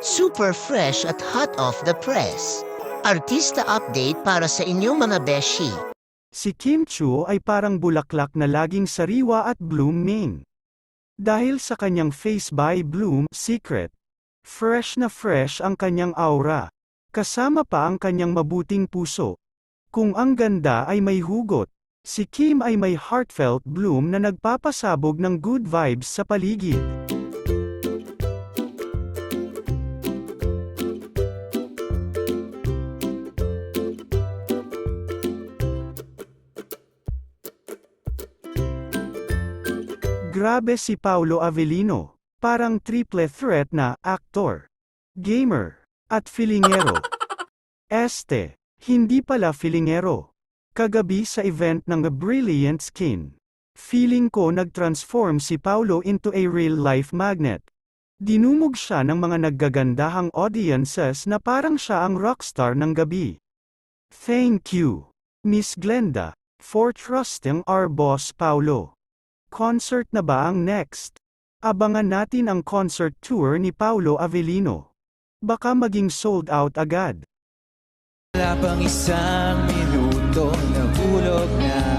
Super fresh at hot off the press. Artista update para sa inyong mga beshi. Si Kim Chiu ay parang bulaklak na laging sariwa at blooming. Dahil sa kanyang Face by Bloom secret. Fresh na fresh ang kanyang aura. Kasama pa ang kanyang mabuting puso. Kung ang ganda ay may hugot, si Kim ay may heartfelt bloom na nagpapasabog ng good vibes sa paligid. Grabe si Paolo Avellino, parang triple threat na aktor, gamer, at filingero. Hindi pala filingero. Kagabi sa event ng Brilliant Skin, feeling ko nag-transform si Paolo into a real-life magnet. Dinumog siya ng mga naggagandahang audiences na parang siya ang rockstar ng gabi. Thank you, Miss Glenda, for trusting our boss Paolo. Concert na ba ang next? Abangan natin ang concert tour ni Paolo Avellino. Baka maging sold out agad. Wala pang isang minuto, nahulog na